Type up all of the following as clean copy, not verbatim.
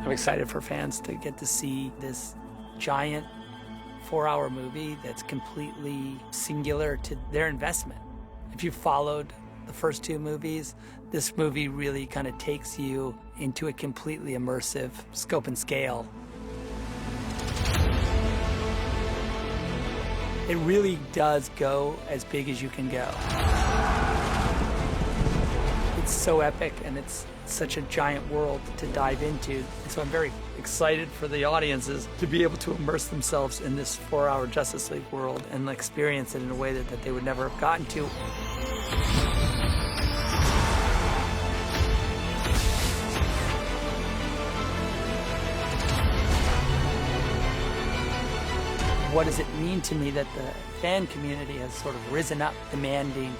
I'm excited for fans to get to see this giant 4-hour movie that's completely singular to their investment. If you followed the first two movies, this movie really kind of takes you into a completely immersive scope and scale. It really does go as big as you can go. It's so epic, and it's such a giant world to dive into. And so I'm very excited for the audiences to be able to immerse themselves in this 4-hour Justice League world and experience it in a way that they would never have gotten to. What does it mean to me that the fan community has sort of risen up demanding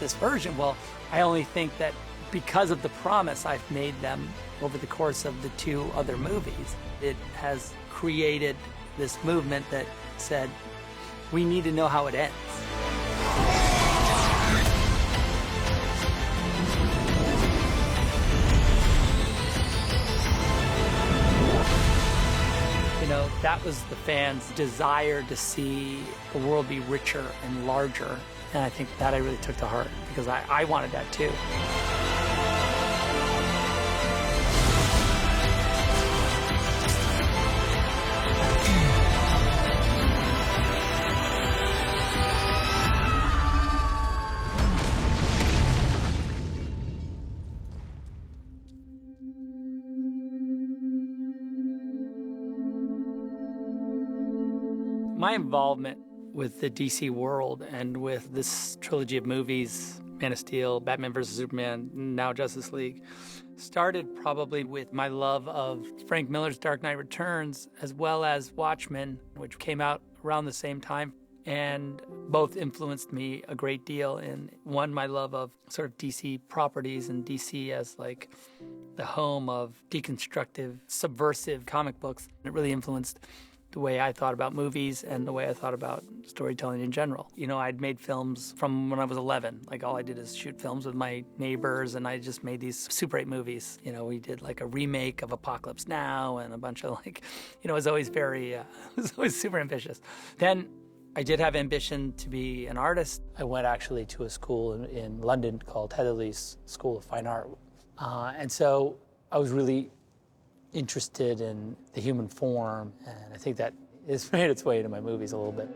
this version? Well, I only think that because of the promise I've made them over the course of the 2 other movies, it has created this movement that said, we need to know how it ends. You know, that was the fans' desire to see the world be richer and larger. And I think that I really took to heart because I wanted that too. My involvement with the DC world and with this trilogy of movies, Man of Steel, Batman vs. Superman, now Justice League, started probably with my love of Frank Miller's Dark Knight Returns, as well as Watchmen, which came out around the same time. And both influenced me a great deal in, one, my love of sort of DC properties and DC as like the home of deconstructive, subversive comic books. It really influenced the way I thought about movies and the way I thought about storytelling in general. You know, I'd made films from when I was 11. Like, all I did is shoot films with my neighbors, and I just made these Super 8 movies. You know, we did like a remake of Apocalypse Now and a bunch of like, you know, it was always very, it was always super ambitious. Then I did have ambition to be an artist. I went actually to a school in London called Heatherley's School of Fine Art. And so I was really interested in the human form, and I think that it's made its way into my movies a little bit.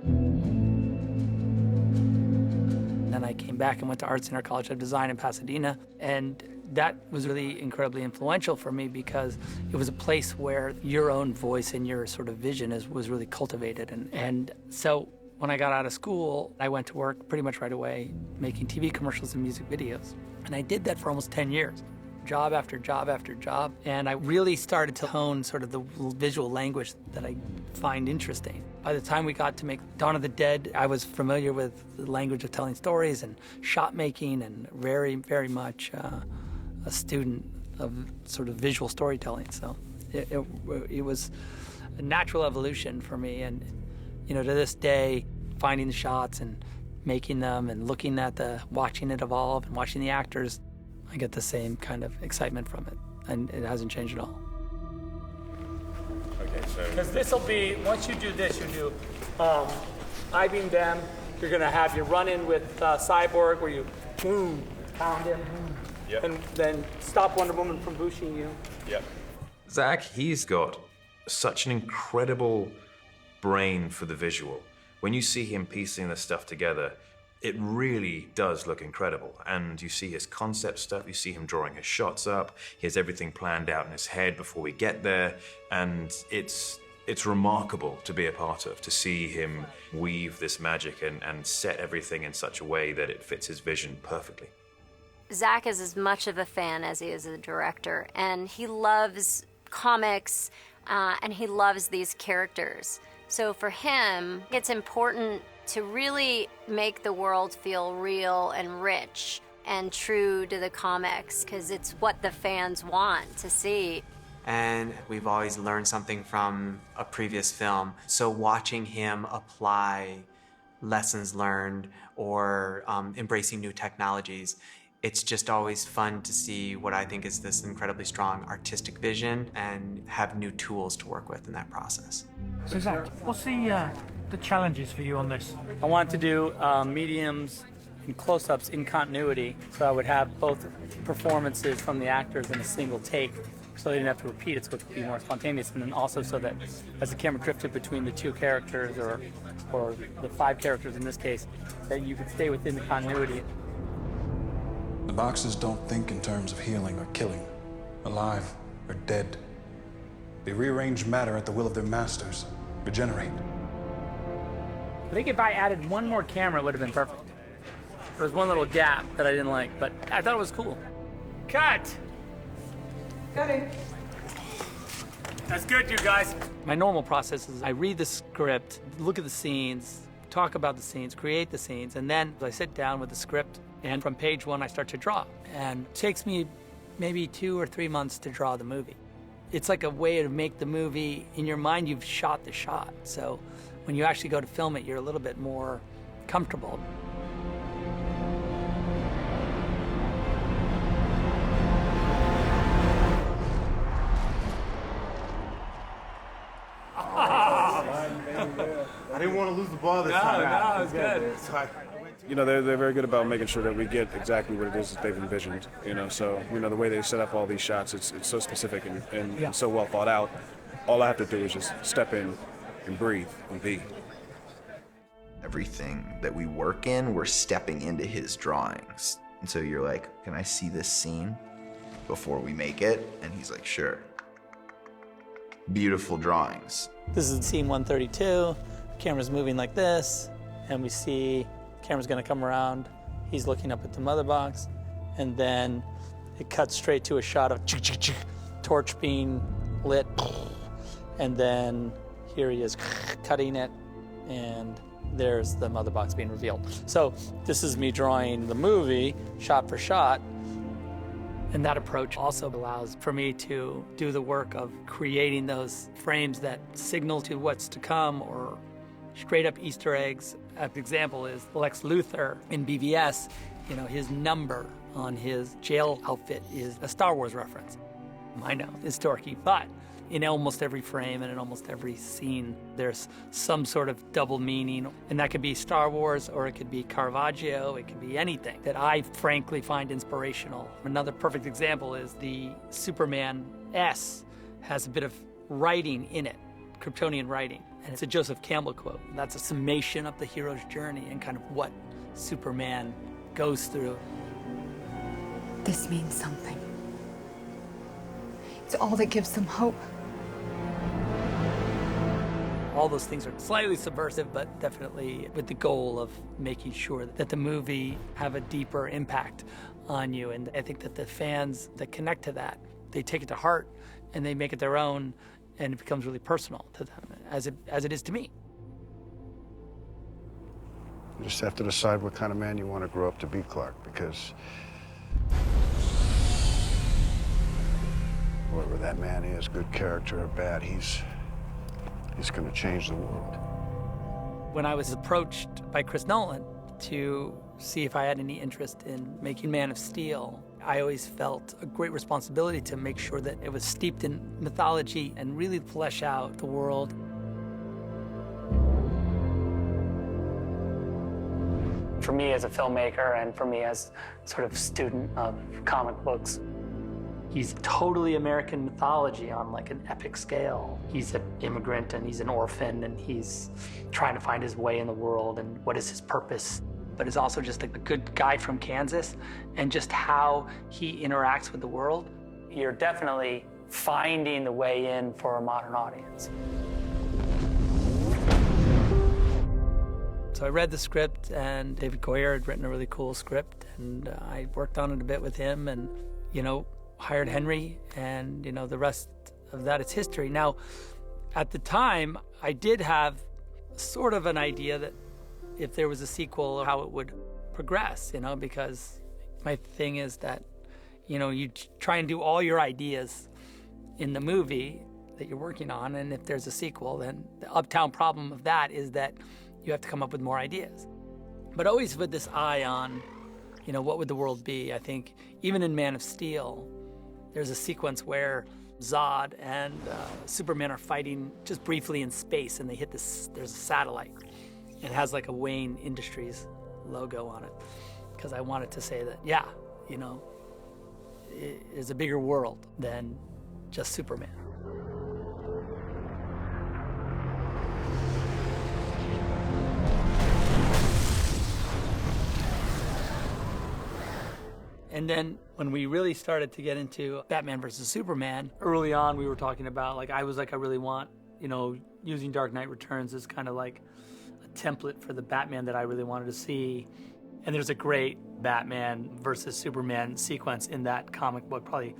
Then I came back and went to Art Center College of Design in Pasadena, and that was really incredibly influential for me because it was a place where your own voice and your sort of vision was really cultivated. And so when I got out of school, I went to work pretty much right away making TV commercials and music videos. And I did that for almost 10 years. Job after job after job, and I really started to hone sort of the visual language that I find interesting. By the time we got to make Dawn of the Dead, I was familiar with the language of telling stories and shot making, and very, very much a student of sort of visual storytelling. So it was a natural evolution for me, and you know, to this day, finding the shots and making them and looking at watching it evolve and watching the actors, I get the same kind of excitement from it, and it hasn't changed at all. Okay, so... Because this will be, once you do this, you do I-beam them. You're going to have your run-in with Cyborg, where you boom, pound him, yep. and then stop Wonder Woman from bushing you. Yep. Zack, he's got such an incredible brain for the visual. When you see him piecing this stuff together, it really does look incredible. And you see his concept stuff, you see him drawing his shots up, he has everything planned out in his head before we get there, and it's remarkable to be a part of, to see him weave this magic and set everything in such a way that it fits his vision perfectly. Zack is as much of a fan as he is a director, and he loves comics, and he loves these characters. So for him, it's important to really make the world feel real and rich and true to the comics, because it's what the fans want to see. And we've always learned something from a previous film. So watching him apply lessons learned or embracing new technologies It's just always fun to see what I think is this incredibly strong artistic vision and have new tools to work with in that process. So Zach, what's the challenges for you on this? I wanted to do mediums and close-ups in continuity, so I would have both performances from the actors in a single take, so they didn't have to repeat it, so it could be more spontaneous, and then also so that as the camera drifted between the two characters, or the 5 characters in this case, that you could stay within the continuity. The boxes don't think in terms of healing or killing, alive or dead. They rearrange matter at the will of their masters, regenerate. I think if I added one more camera, it would have been perfect. There was one little gap that I didn't like, but I thought it was cool. Cut! Cutting. That's good, you guys. My normal process is I read the script, look at the scenes, talk about the scenes, create the scenes, and then I sit down with the script, and from page 1, I start to draw. And it takes me maybe 2 or 3 months to draw the movie. It's like a way to make the movie, in your mind, you've shot the shot. So when you actually go to film it, you're a little bit more comfortable. I didn't want to lose the ball this time. No, it's good. You know, they're very good about making sure that we get exactly what it is that they've envisioned. You know, so you know the way they set up all these shots, it's so specific and so well thought out. All I have to do is just step in and breathe and be. Everything that we work in, we're stepping into his drawings. And so you're like, can I see this scene before we make it? And he's like, sure. Beautiful drawings. This is scene 132. Camera's moving like this, and we see camera's gonna come around. He's looking up at the mother box, and then it cuts straight to a shot of torch being lit, and then here he is cutting it, and there's the mother box being revealed. So this is me drawing the movie shot for shot, and that approach also allows for me to do the work of creating those frames that signal to what's to come, or straight up Easter eggs. An example is Lex Luthor in BVS. You know, his number on his jail outfit is a Star Wars reference. I know, it's dorky, but in almost every frame and in almost every scene, there's some sort of double meaning. And that could be Star Wars, or it could be Caravaggio, it could be anything that I frankly find inspirational. Another perfect example is the Superman S has a bit of writing in it, Kryptonian writing. And it's a Joseph Campbell quote. That's a summation of the hero's journey and kind of what Superman goes through. This means something. It's all that gives them hope. All those things are slightly subversive, but definitely with the goal of making sure that the movie have a deeper impact on you. And I think that the fans that connect to that, they take it to heart and they make it their own, and it becomes really personal to them, as it is to me. You just have to decide what kind of man you want to grow up to be, Clark, because whoever that man is, good character or bad, he's going to change the world. When I was approached by Chris Nolan to see if I had any interest in making Man of Steel, I always felt a great responsibility to make sure that it was steeped in mythology and really flesh out the world. For me as a filmmaker, and for me as sort of student of comic books, he's totally American mythology on like an epic scale. He's an immigrant and he's an orphan and he's trying to find his way in the world and what is his purpose. But is also just like a good guy from Kansas, and just how he interacts with the world. You're definitely finding the way in for a modern audience. So I read the script, and David Goyer had written a really cool script, and I worked on it a bit with him, and, you know, hired Henry, and, you know, the rest of that is history. Now, at the time, I did have sort of an idea that if there was a sequel, how it would progress, you know, because my thing is that, you know, you try and do all your ideas in the movie that you're working on, and if there's a sequel, then the uptown problem of that is that you have to come up with more ideas. But always with this eye on You know, what would the world be? I think even in Man of Steel, there's a sequence where Zod and Superman are fighting just briefly in space, and they hit this, there's a satellite. It has like a Wayne Industries logo on it, because I wanted to say that, yeah, you know, it's a bigger world than just Superman. And then when we really started to get into Batman versus Superman, early on we were talking about, like, I was like, I really want, you know, using Dark Knight Returns as kind of like a template for the Batman that I really wanted to see. And there's a great Batman versus Superman sequence in that comic book, probably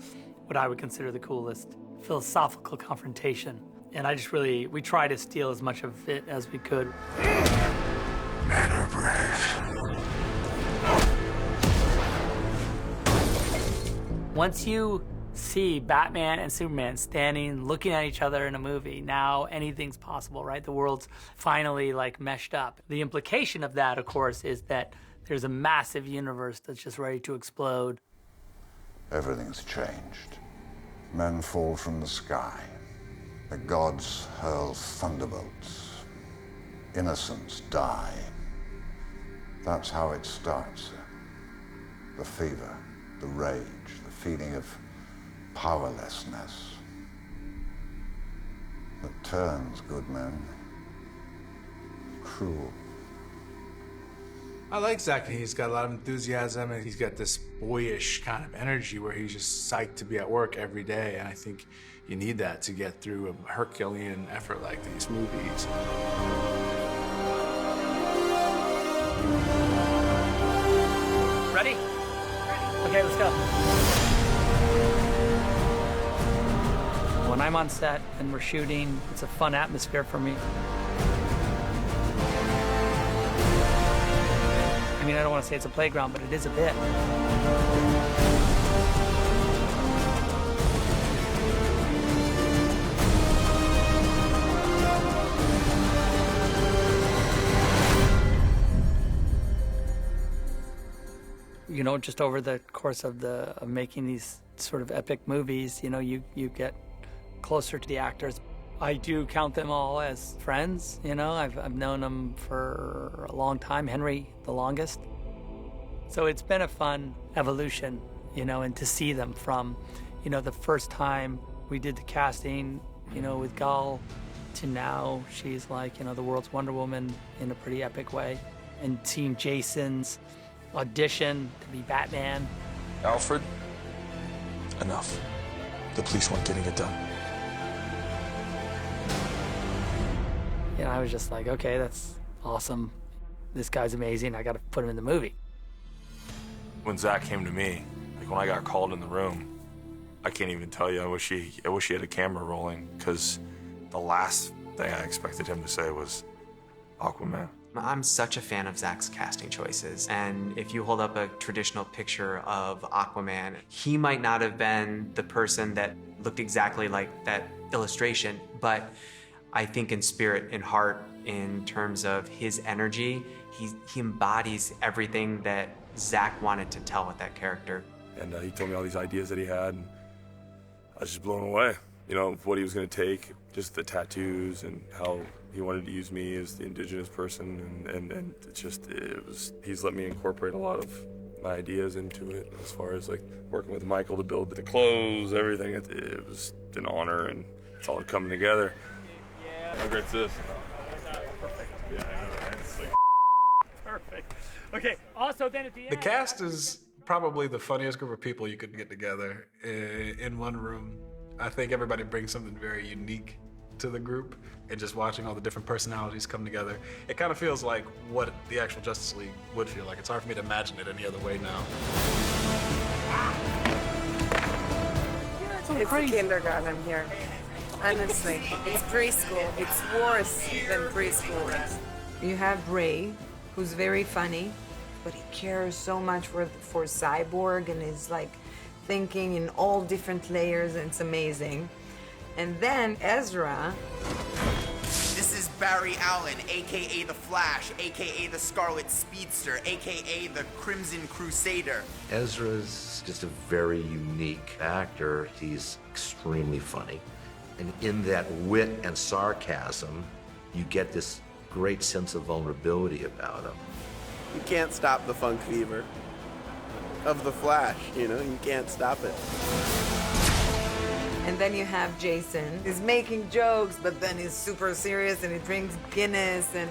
what I would consider the coolest philosophical confrontation. And I just really, we tried to steal as much of it as we could. Men are brave. Once you see Batman and Superman standing, looking at each other in a movie, now anything's possible, right? The world's finally like meshed up. The implication of that, of course, is that there's a massive universe that's just ready to explode. Everything's changed. Men fall from the sky. The gods hurl thunderbolts. Innocents die. That's how it starts. The fever, the rage, the feeling of powerlessness that turns good men cruel. I like Zack. He's got a lot of enthusiasm, and he's got this boyish kind of energy where he's just psyched to be at work every day, and I think you need that to get through a Herculean effort like these movies. Ready? Okay, let's go. When I'm on set and we're shooting, it's a fun atmosphere for me. I mean, I don't want to say it's a playground, but it is a bit. You know, just over the course of making these sort of epic movies, you know, you get closer to the actors. I do count them all as friends, you know. I've known them for a long time, Henry the longest. So it's been a fun evolution, you know, and to see them from, you know, the first time we did the casting, you know, with Gal to now she's like, you know, the world's Wonder Woman in a pretty epic way. And seeing Jason's audition to be Batman. Alfred, enough. The police weren't getting it done. And I was just like, okay, that's awesome. This guy's amazing. I got to put him in the movie. When Zack came to me, like when I got called in the room, I can't even tell you. I wish he had a camera rolling, because the last thing I expected him to say was Aquaman. I'm such a fan of Zack's casting choices, and if you hold up a traditional picture of Aquaman, he might not have been the person that looked exactly like that illustration, but I think in spirit and heart, in terms of his energy, he embodies everything that Zack wanted to tell with that character. And he told me all these ideas that he had, and I was just blown away. You know, what he was going to take, just the tattoos, and how he wanted to use me as the indigenous person, and he's let me incorporate a lot of my ideas into it, as far as like working with Michael to build the clothes, everything. It was an honor, and it's all coming together. How great's this? Perfect. Yeah, I know, right? It's like perfect. Okay, also then at the end... The cast is probably the funniest group of people you could get together in one room. I think everybody brings something very unique to the group, and just watching all the different personalities come together, it kind of feels like what the actual Justice League would feel like. It's hard for me to imagine it any other way now. It's kindergarten here. Honestly, it's preschool. It's worse than preschool. You have Ray, who's very funny, but he cares so much for Cyborg and is like thinking in all different layers, and it's amazing. And then Ezra. This is Barry Allen, aka the Flash, aka the Scarlet Speedster, aka the Crimson Crusader. Ezra's just a very unique actor. He's extremely funny. And in that wit and sarcasm, you get this great sense of vulnerability about him. You can't stop the funk fever of the Flash, you know? You can't stop it. And then you have Jason. He's making jokes, but then he's super serious and he drinks Guinness, and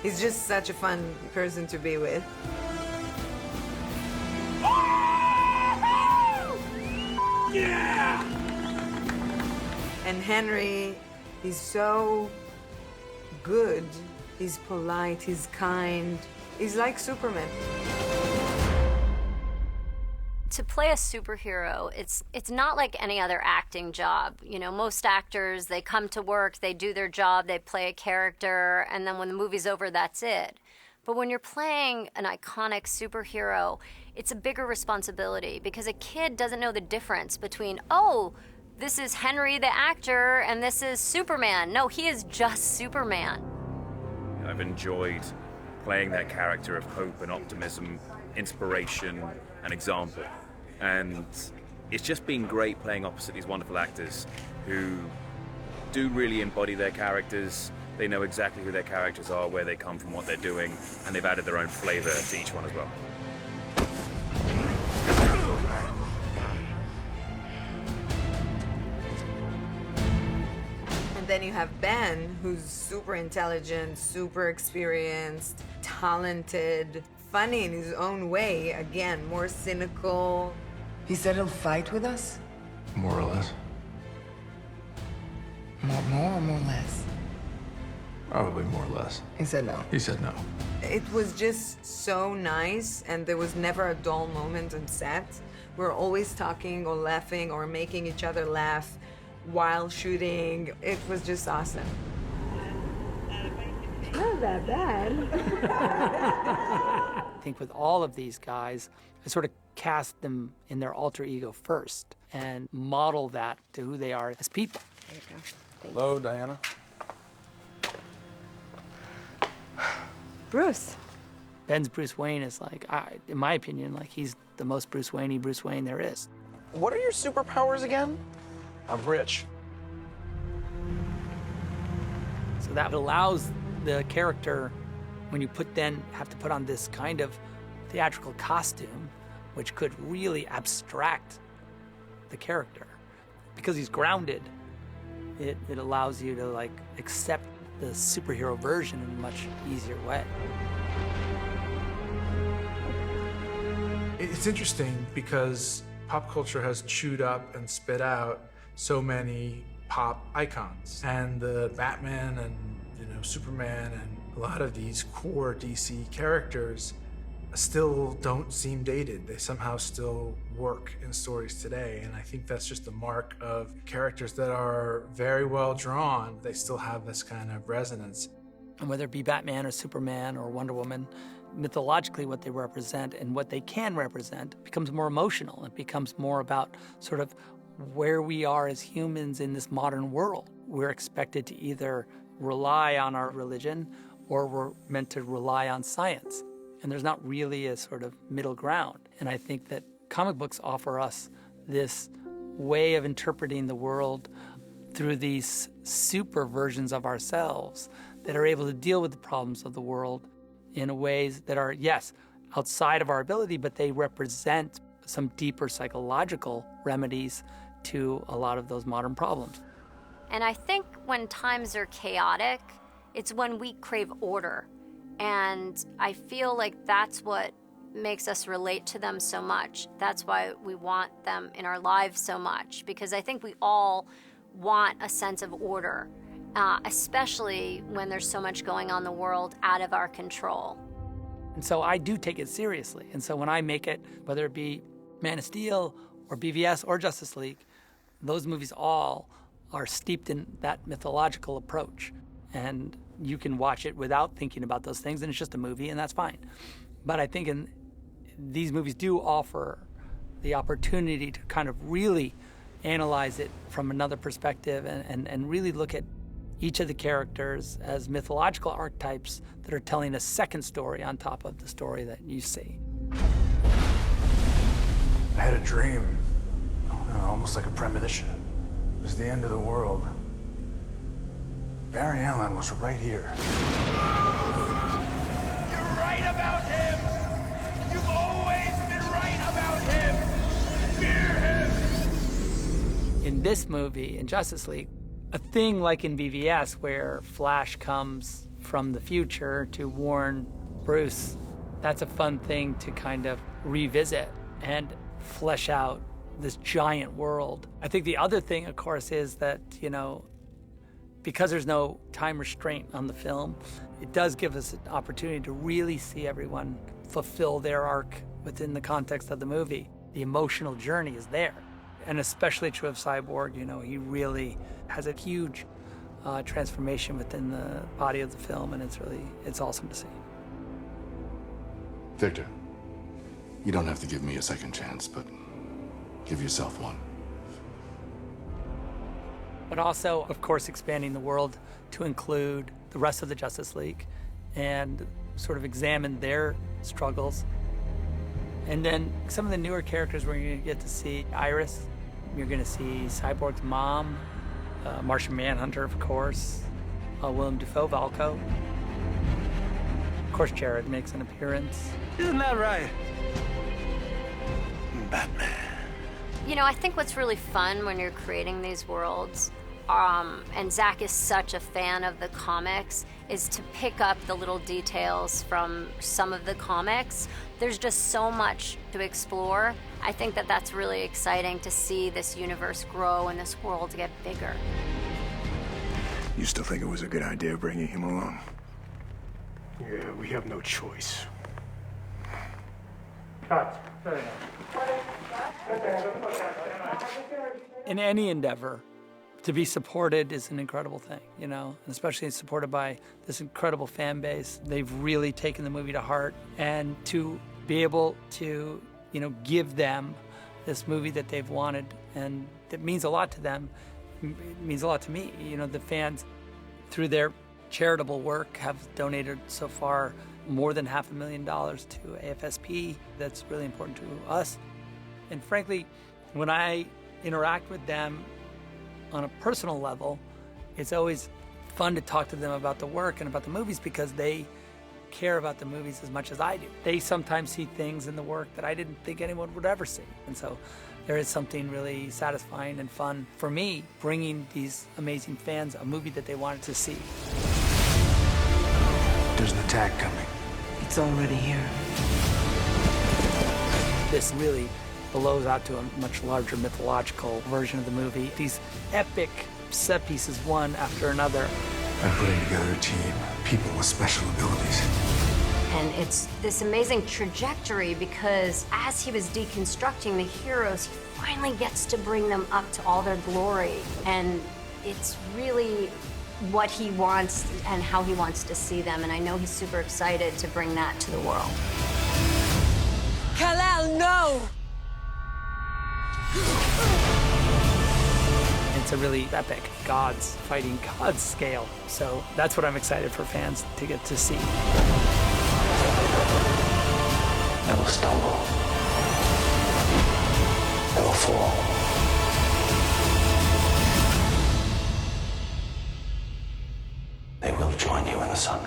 he's just such a fun person to be with. Yeah! And Henry, he's so good. He's polite, he's kind. He's like Superman. To play a superhero, it's not like any other acting job. You know, most actors, they come to work, they do their job, they play a character, and then when the movie's over, that's it. But when you're playing an iconic superhero, it's a bigger responsibility because a kid doesn't know the difference between, oh, this is Henry the actor and this is Superman. No, he is just Superman. I've enjoyed playing that character of hope and optimism, inspiration and example. And it's just been great playing opposite these wonderful actors who do really embody their characters. They know exactly who their characters are, where they come from, what they're doing, and they've added their own flavor to each one as well. And then you have Ben, who's super intelligent, super experienced, talented, funny in his own way. Again, more cynical. He said he'll fight with us? More or less. More or more less? Probably more or less. He said no. He said no. It was just so nice, and there was never a dull moment on set. We were always talking or laughing or making each other laugh while shooting. It was just awesome. Not that bad. I think with all of these guys, I sort of cast them in their alter ego first and model that to who they are as people. There you go. Hello, Diana. Bruce. Ben's Bruce Wayne is like, in my opinion, like he's the most Bruce Wayne there is. What are your superpowers again? I'm rich. So that allows the character, when you have to put on this kind of theatrical costume, which could really abstract the character. Because he's grounded, it allows you to like accept the superhero version in a much easier way. It's interesting because pop culture has chewed up and spit out so many pop icons. And the Batman and Superman and a lot of these core DC characters still don't seem dated. They somehow still work in stories today. And I think that's just a mark of characters that are very well drawn. They still have this kind of resonance. And whether it be Batman or Superman or Wonder Woman, mythologically what they represent and what they can represent becomes more emotional. It becomes more about sort of where we are as humans in this modern world. We're expected to either rely on our religion or we're meant to rely on science. And there's not really a sort of middle ground. And I think that comic books offer us this way of interpreting the world through these super versions of ourselves that are able to deal with the problems of the world in ways that are, yes, outside of our ability, but they represent some deeper psychological remedies to a lot of those modern problems. And I think when times are chaotic, it's when we crave order. And I feel like that's what makes us relate to them so much. That's why we want them in our lives so much, because I think we all want a sense of order, especially when there's so much going on in the world out of our control. And so I do take it seriously. And so when I make it, whether it be Man of Steel or BVS or Justice League, those movies all are steeped in that mythological approach. And you can watch it without thinking about those things, and it's just a movie, and that's fine. But I think these movies do offer the opportunity to kind of really analyze it from another perspective and really look at each of the characters as mythological archetypes that are telling a second story on top of the story that you see. I had a dream, almost like a premonition. It was the end of the world. Barry Allen was right here. You're right about him! You've always been right about him! Fear him! In this movie, in Justice League, a thing like in BVS where Flash comes from the future to warn Bruce, that's a fun thing to kind of revisit and flesh out this giant world. I think the other thing, of course, is that, because there's no time restraint on the film, it does give us an opportunity to really see everyone fulfill their arc within the context of the movie. The emotional journey is there. And especially true of Cyborg, he really has a huge transformation within the body of the film, and it's awesome to see. Victor, you don't have to give me a second chance, but give yourself one. But also, of course, expanding the world to include the rest of the Justice League and sort of examine their struggles. And then some of the newer characters we're going to get to see Iris, you're going to see Cyborg's mom, Martian Manhunter, of course, Willem Dafoe, Valko. Of course, Jared makes an appearance. Isn't that right? Batman. I think what's really fun when you're creating these worlds, and Zack is such a fan of the comics, is to pick up the little details from some of the comics. There's just so much to explore. I think that that's really exciting to see this universe grow and this world get bigger. You still think it was a good idea bringing him along? Yeah, we have no choice. Cut. In any endeavor, to be supported is an incredible thing, and especially supported by this incredible fan base. They've really taken the movie to heart, and to be able to, give them this movie that they've wanted and that means a lot to them, it means a lot to me. The fans, through their charitable work, have donated so far more than $500,000 to AFSP. That's really important to us. And frankly, when I interact with them on a personal level, it's always fun to talk to them about the work and about the movies because they care about the movies as much as I do. They sometimes see things in the work that I didn't think anyone would ever see. And so there is something really satisfying and fun for me bringing these amazing fans a movie that they wanted to see. There's an attack coming. It's already here. This really blows out to a much larger mythological version of the movie. These epic set pieces, one after another. I'm putting together a team, people with special abilities. And it's this amazing trajectory because as he was deconstructing the heroes, he finally gets to bring them up to all their glory. And it's really what he wants and how he wants to see them. And I know he's super excited to bring that to the world. Kal-El, no! It's a really epic gods fighting gods scale. So that's what I'm excited for fans to get to see. They will stumble. They will fall. They will join you in the sun.